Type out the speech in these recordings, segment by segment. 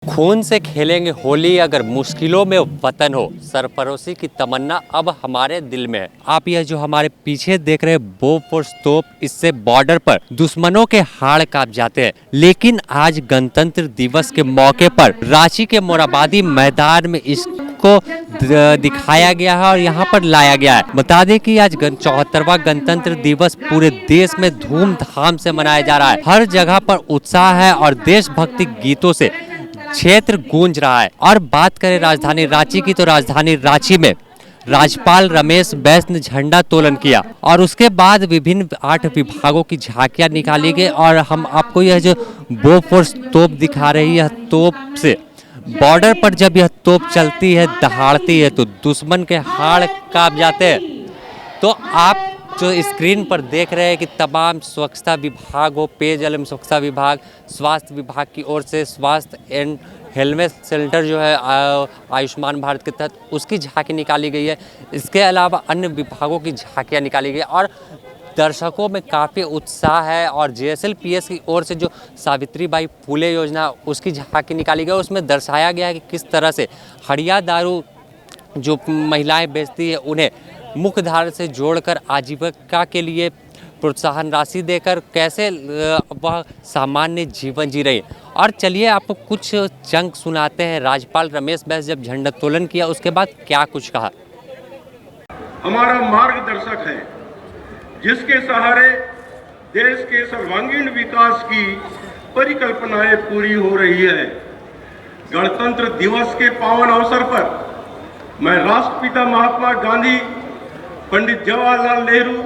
खून से खेलेंगे होली अगर मुश्किलों में वतन हो, सरफरोशी की तमन्ना अब हमारे दिल में है। आप यह जो हमारे पीछे देख रहे हैं बोफोर्स तोप, इससे बॉर्डर पर दुश्मनों के हाड़ कांप जाते हैं। लेकिन आज गणतंत्र दिवस के मौके पर रांची के मोरहाबादी मैदान में इसको दिखाया गया है और यहाँ पर लाया गया है। बता दें कि आज 74वां गणतंत्र दिवस पूरे देश में धूमधाम से मनाया जा रहा है। हर जगह पर उत्साह है और देशभक्ति गीतों से क्षेत्र गूंज रहा है। और बात करें राजधानी रांची की, तो राजधानी रांची में राज्यपाल रमेश बैस ने झंडा तोलन किया और उसके बाद विभिन्न 8 विभागों की झांकियां निकाली गई। और हम आपको यह जो बोफोर्स तोप दिखा रही है, तोप से बॉर्डर पर जब यह तोप चलती है, दहाड़ती है, तो दुश्मन के हाड़ कांप जाते हैं। तो आप जो स्क्रीन पर देख रहे हैं कि तमाम स्वच्छता विभाग हो, पेयजल एवं स्वच्छता विभाग, स्वास्थ्य विभाग की ओर से स्वास्थ्य एंड हेलमेट सेंटर जो है आयुष्मान भारत के तहत, उसकी झांकी निकाली गई है। इसके अलावा अन्य विभागों की झांकियां निकाली गई है और दर्शकों में काफ़ी उत्साह है। और JSLPS की ओर से जो सावित्रीबाई फुले योजना, उसकी झांकी निकाली गई। उसमें दर्शाया गया है कि किस तरह से हड़िया दारू जो महिलाएं बेचती है उन्हें मुख्य धारा से जोड़कर आजीविका के लिए प्रोत्साहन राशि देकर कैसे वह सामान्य जीवन जी रही है। और चलिए आपको कुछ चंक सुनाते हैं। राज्यपाल रमेश बैस जब झंडोत्तोलन किया उसके बाद क्या कुछ कहा। हमारा मार्गदर्शक है, जिसके सहारे देश के सर्वांगीण विकास की परिकल्पनाएं पूरी हो रही है। गणतंत्र दिवस के पावन अवसर पर मैं राष्ट्रपिता महात्मा गांधी, पंडित जवाहरलाल नेहरू,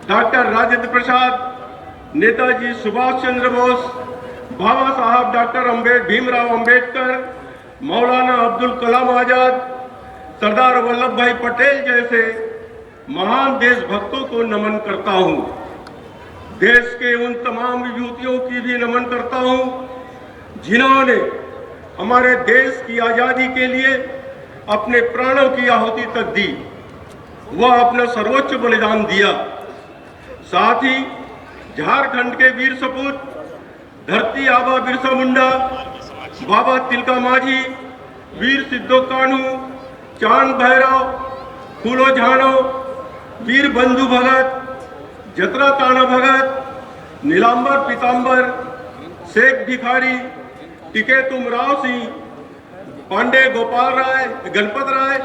डॉक्टर राजेंद्र प्रसाद, नेताजी सुभाष चंद्र बोस, बाबा साहब डॉक्टर भीमराव अंबेडकर, मौलाना अब्दुल कलाम आजाद, सरदार वल्लभ भाई पटेल जैसे महान देशभक्तों को नमन करता हूं। देश के उन तमाम विभूतियों की भी नमन करता हूं जिन्होंने हमारे देश की आजादी के लिए अपने प्राणों की आहुति तक दी, वह अपना सर्वोच्च बलिदान दिया। साथ ही झारखंड के वीर सपूत धरती आबा बिरसा मुंडा, बाबा तिलका मांझी, वीर सिद्धो कान्हू, चांद भैरव, फूलो झानो, वीर बंधु भगत, जतरा ताना भगत, नीलांबर पीतांबर, शेख भिखारी, टिकेतुम राव सिंह, पांडे गोपाल राय, गणपत राय,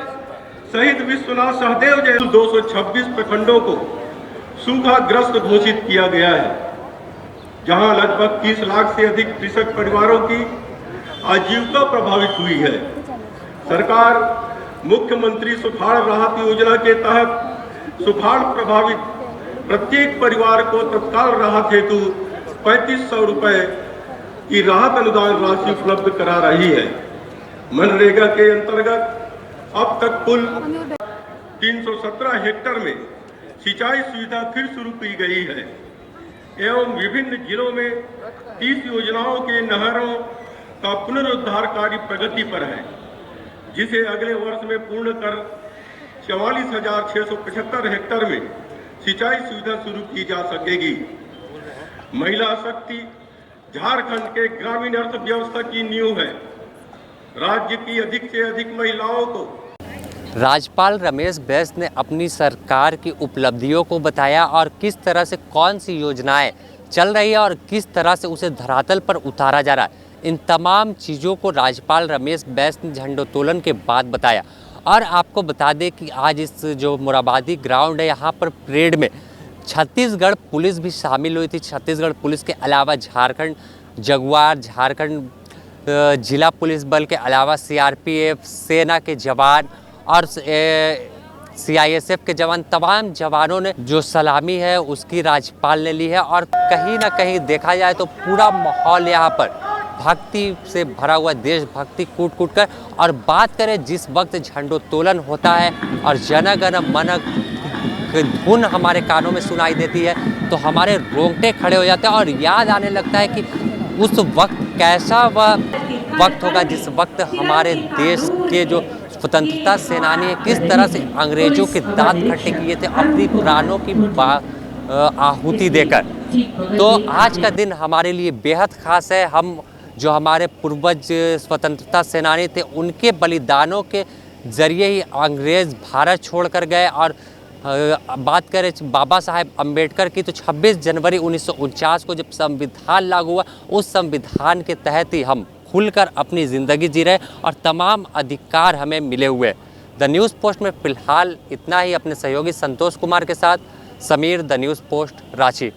शहीद विश्वनाथ सहदेव जैसे 226 प्रखंडों को सूखाग्रस्त घोषित किया गया है, जहां लगभग 30 लाख से अधिक कृषक परिवारों की आजीविका प्रभावित हुई है। सरकार मुख्यमंत्री सुखाड़ राहत योजना के तहत सुखाड़ प्रभावित प्रत्येक परिवार को तत्काल राहत हेतु 3500 रुपए की राहत अनुदान राशि उपलब्ध करा रही है। मनरेगा के अंतर्गत अब तक कुल 317 हेक्टेयर में सिंचाई सुविधा फिर शुरू की गई है एवं विभिन्न जिलों में 30 योजनाओं के नहरों का पुनरुद्धार कार्य प्रगति पर है, जिसे अगले वर्ष में पूर्ण कर 44,675 हेक्टेयर में सिंचाई सुविधा शुरू की जा सकेगी। महिला शक्ति झारखंड के ग्रामीण अर्थव्यवस्था की नींव है। राज्य की अधिक से अधिक महिलाओं को राज्यपाल रमेश बैस ने अपनी सरकार की उपलब्धियों को बताया और किस तरह से कौन सी योजनाएं चल रही है और किस तरह से उसे धरातल पर उतारा जा रहा है। इन तमाम चीज़ों को राज्यपाल रमेश बैस ने झंडोत्तोलन के बाद बताया। और आपको बता दें कि आज इस जो मोरहाबादी ग्राउंड है, यहाँ पर परेड में छत्तीसगढ़ पुलिस भी शामिल हुई थी। छत्तीसगढ़ पुलिस के अलावा झारखंड जगुआर, झारखंड जिला पुलिस बल के अलावा CRPF, सेना के जवान और CISF के जवान, तमाम जवानों ने जो सलामी है उसकी राज्यपाल ने ली है। और कहीं ना कहीं देखा जाए तो पूरा माहौल यहाँ पर भक्ति से भरा हुआ, देशभक्ति कूट कूट कर। और बात करें जिस वक्त झंडोत्तोलन होता है और जन गण मन धुन हमारे कानों में सुनाई देती है, तो हमारे रोंगटे खड़े हो जाते हैं और याद आने लगता है कि उस वक्त कैसा वह वक्त होगा जिस वक्त हमारे देश के जो स्वतंत्रता सेनानी किस तरह से अंग्रेजों के दांत खट्टे किए थे अपनी प्राणों की आहुति देकर। तो आज का दिन हमारे लिए बेहद खास है। हम जो हमारे पूर्वज स्वतंत्रता सेनानी थे, उनके बलिदानों के जरिए ही अंग्रेज़ भारत छोड़कर गए। और बात करें बाबा साहेब अम्बेडकर की, तो 26 जनवरी 1949 को जब संविधान लागू हुआ, उस संविधान के तहत ही हम खुलकर अपनी ज़िंदगी जी रहे और तमाम अधिकार हमें मिले हुए। द न्यूज़ पोस्ट में फ़िलहाल इतना ही। अपने सहयोगी संतोष कुमार के साथ Sameer, the news post, Ranchi.